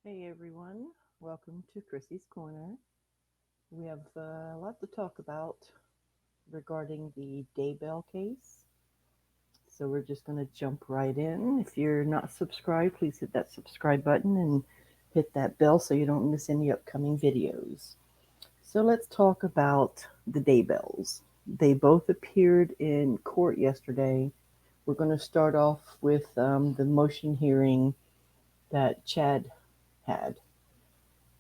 Hey everyone, welcome to Chrissy's Corner. We have a lot to talk about regarding the Daybell case. So we're just going to jump right in. If you're not subscribed, please hit that subscribe button and hit that bell so you don't miss any upcoming videos. So let's talk about the Daybells. They both appeared in court yesterday. We're going to start off with the motion hearing that Chad had.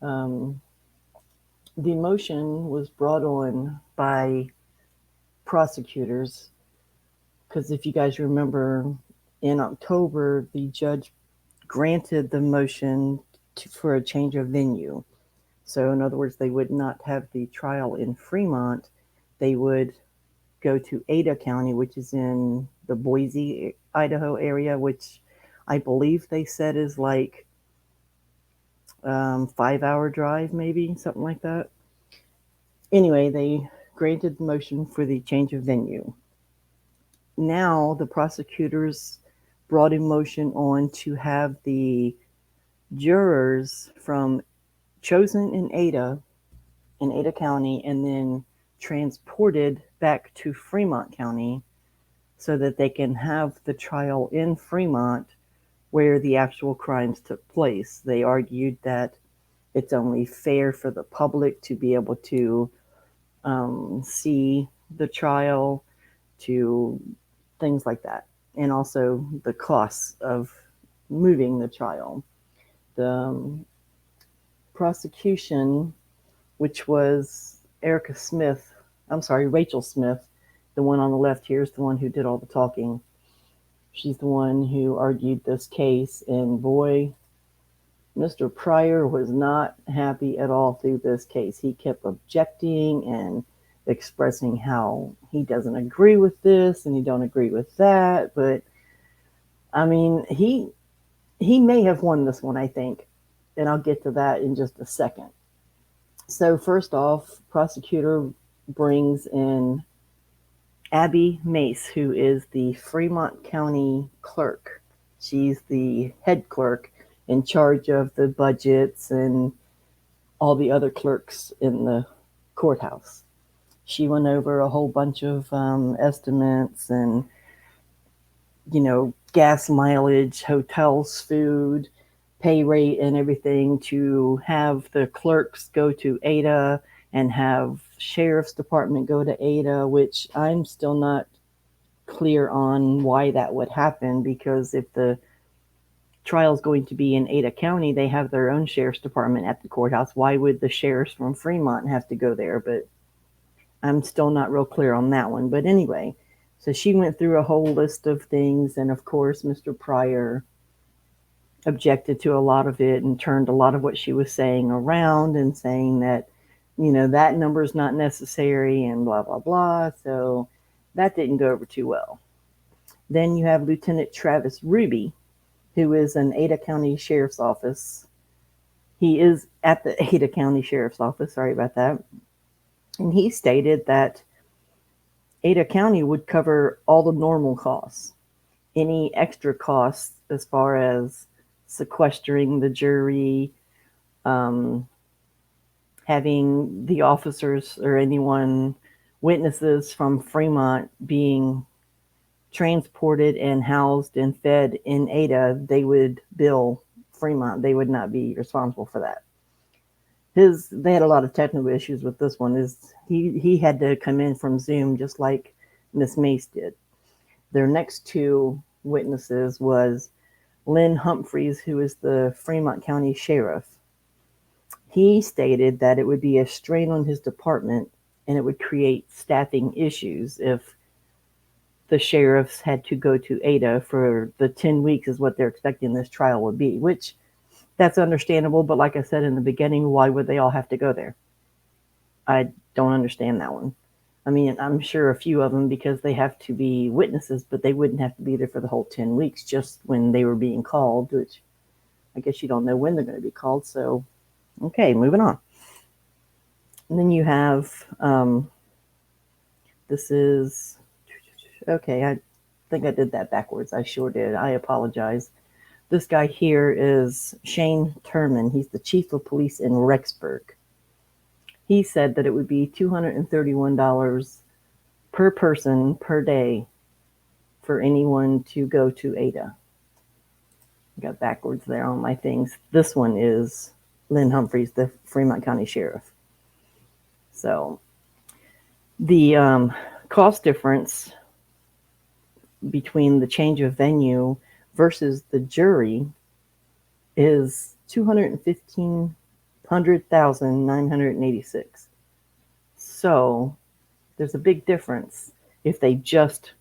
Um, the motion was brought on by prosecutors because if you guys remember, in October, the judge granted the motion for a change of venue. So, in other words, they would not have the trial in Fremont. They would go to Ada County, which is in the Boise, Idaho area, which I believe they said is like 5-hour drive, maybe something like that. Anyway, they granted the motion for the change of venue. Now the prosecutors brought a motion on to have the jurors from chosen in Ada County, and then transported back to Fremont County so that they can have the trial in Fremont where the actual crimes took place. They argued that it's only fair for the public to be able to see the trial, to things like that, and also the costs of moving the trial. The prosecution, which was Rachel Smith, the one on the left here is the one who did all the talking. She's the one who argued this case, and boy, Mr. Pryor was not happy at all through this case. He kept objecting and expressing how he doesn't agree with this and he don't agree with that. But I mean, he may have won this one, I think, and I'll get to that in just a second. So first off, prosecutor brings in Abby Mace, who is the Fremont County clerk. She's the head clerk in charge of the budgets and all the other clerks in the courthouse. She went over a whole bunch of estimates and, gas mileage, hotels, food, pay rate, and everything to have the clerks go to Ada and have sheriff's department go to Ada, which I'm still not clear on why that would happen, because if the trial is going to be in Ada County, they have their own sheriff's department at the courthouse. Why would the sheriffs from Fremont have to go there? But I'm still not real clear on that one. But anyway, so she went through a whole list of things, and of course, Mr. Pryor objected to a lot of it and turned a lot of what she was saying around and saying that, that number is not necessary and blah, blah, blah. So that didn't go over too well. Then you have Lieutenant Travis Ruby, who is an Ada County Sheriff's Office. He is at the Ada County Sheriff's Office, sorry about that. And he stated that Ada County would cover all the normal costs. Any extra costs as far as sequestering the jury, having the officers or anyone, witnesses from Fremont being transported and housed and fed in Ada, they would bill Fremont. They would not be responsible for that. They had a lot of technical issues with this one. He had to come in from Zoom just like Miss Mace did. Their next two witnesses was Lynn Humphreys, who is the Fremont County Sheriff. He stated that it would be a strain on his department and it would create staffing issues if the sheriffs had to go to Ada for the 10 weeks is what they're expecting this trial would be, which that's understandable. But like I said in the beginning, why would they all have to go there? I don't understand that one. I mean, I'm sure a few of them because they have to be witnesses, but they wouldn't have to be there for the whole 10 weeks just when they were being called, which I guess you don't know when they're going to be called. So, okay, moving on. And then you have, this is, okay, I think I did that backwards. I sure did. I apologize. This guy here is Shane Turman. He's the chief of police in Rexburg. He said that it would be $231 per person per day for anyone to go to Ada. I got backwards there on my things. This one is Lynn Humphreys, the Fremont County Sheriff. So the cost difference between the change of venue versus the jury is $215,986. So there's a big difference if they just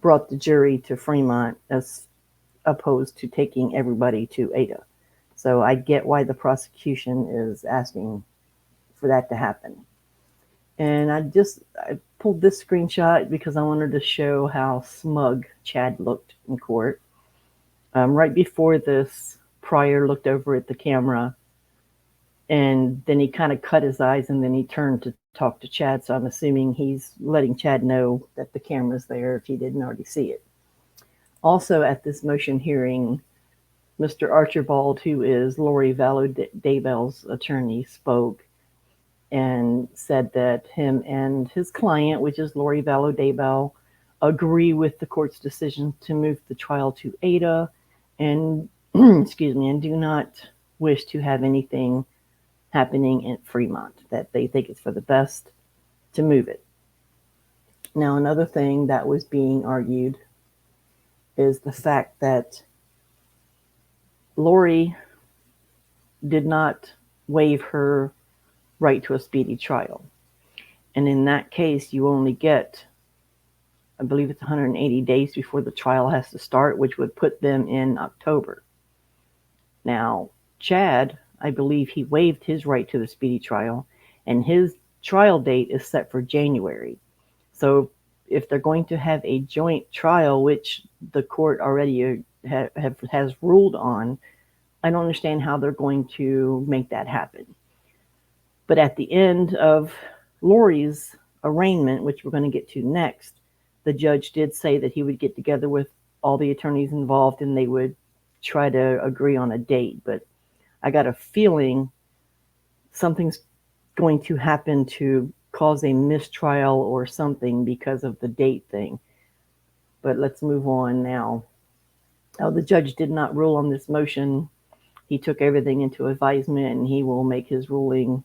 brought the jury to Fremont as opposed to taking everybody to Ada. So I get why the prosecution is asking for that to happen. And I pulled this screenshot because I wanted to show how smug Chad looked in court. Right before this, Pryor looked over at the camera, and then he kind of cut his eyes, and then he turned to talk to Chad. So I'm assuming he's letting Chad know that the camera's there if he didn't already see it. Also at this motion hearing, Mr. Archibald, who is Lori Vallow Daybell's attorney, spoke and said that him and his client, which is Lori Vallow Daybell, agree with the court's decision to move the trial to Ada and and do not wish to have anything happening in Fremont, that they think it's for the best to move it. Now, another thing that was being argued is the fact that Lori did not waive her right to a speedy trial. And in that case, you only get, I believe it's 180 days before the trial has to start, which would put them in October. Now, Chad, I believe he waived his right to the speedy trial, and his trial date is set for January. So if they're going to have a joint trial, which the court already has ruled on, I don't understand how they're going to make that happen. But at the end of Lori's arraignment, which we're going to get to next, the judge did say that he would get together with all the attorneys involved and they would try to agree on a date. But I got a feeling something's going to happen to cause a mistrial or something because of the date thing. But let's move on now. The judge did not rule on this motion. He took everything into advisement and he will make his ruling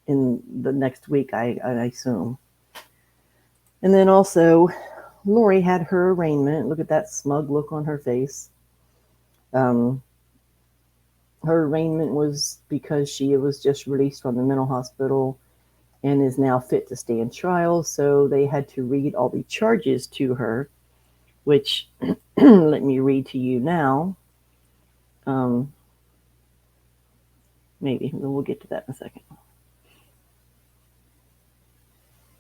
in the next week, I assume. And then also, Lori had her arraignment. Look at that smug look on her face. Her arraignment was because she was just released from the mental hospital and is now fit to stand trial. So they had to read all the charges to her, which let me read to you now. Maybe we'll get to that in a second.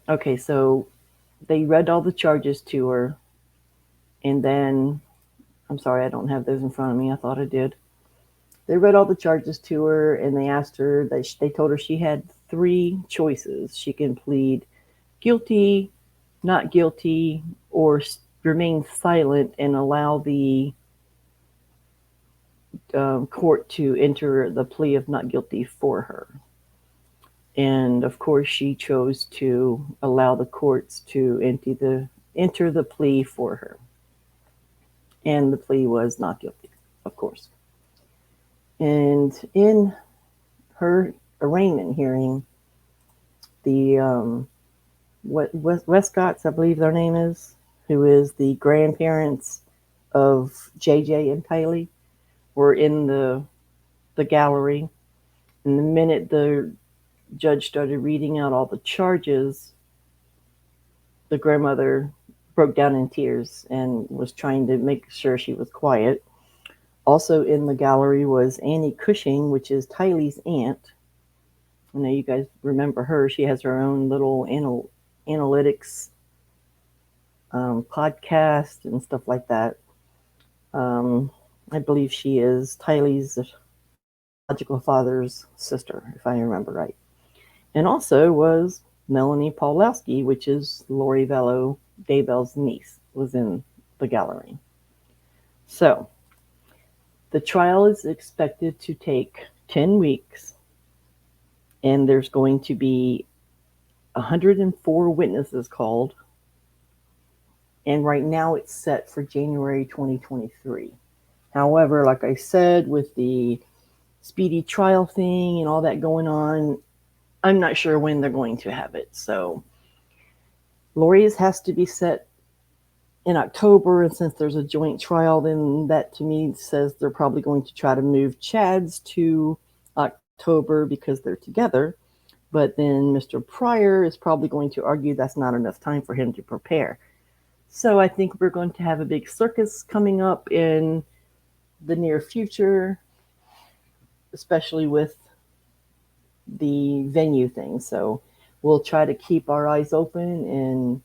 Okay, so they read all the charges to her, and then, I'm sorry, I don't have those in front of me. I thought I did. They read all the charges to her, and they asked her, they told her she had 3 choices. She can plead guilty, not guilty, or remain silent and allow the court to enter the plea of not guilty for her. And of course, she chose to allow the courts to enter the plea for her. And the plea was not guilty, of course. And in her arraignment hearing, the Westcotts, I believe their name is, who is the grandparents of JJ and Tylee, were in the gallery. And the minute the judge started reading out all the charges, the grandmother broke down in tears and was trying to make sure she was quiet. Also in the gallery was Annie Cushing, which is Tylee's aunt. I know you guys remember her. She has her own little analytics podcast and stuff like that. I believe she is Tylee's biological father's sister, if I remember right. And also was Melanie Pawlowski, which is Lori Vallow Daybell's niece, was in the gallery. So The trial is expected to take 10 weeks, and there's going to be 104 witnesses called. And right now it's set for January 2023. However, like I said, with the speedy trial thing and all that going on, I'm not sure when they're going to have it. So Lori's has to be set in October, and since there's a joint trial, then that to me says they're probably going to try to move Chad's to October because they're together. But then Mr. Pryor is probably going to argue that's not enough time for him to prepare. So I think we're going to have a big circus coming up in the near future, especially with the venue thing. So we'll try to keep our eyes open and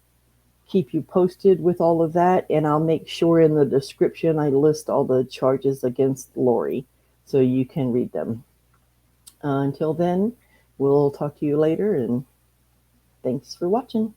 keep you posted with all of that. And I'll make sure in the description I list all the charges against Lori so you can read them. Until then, we'll talk to you later, and thanks for watching.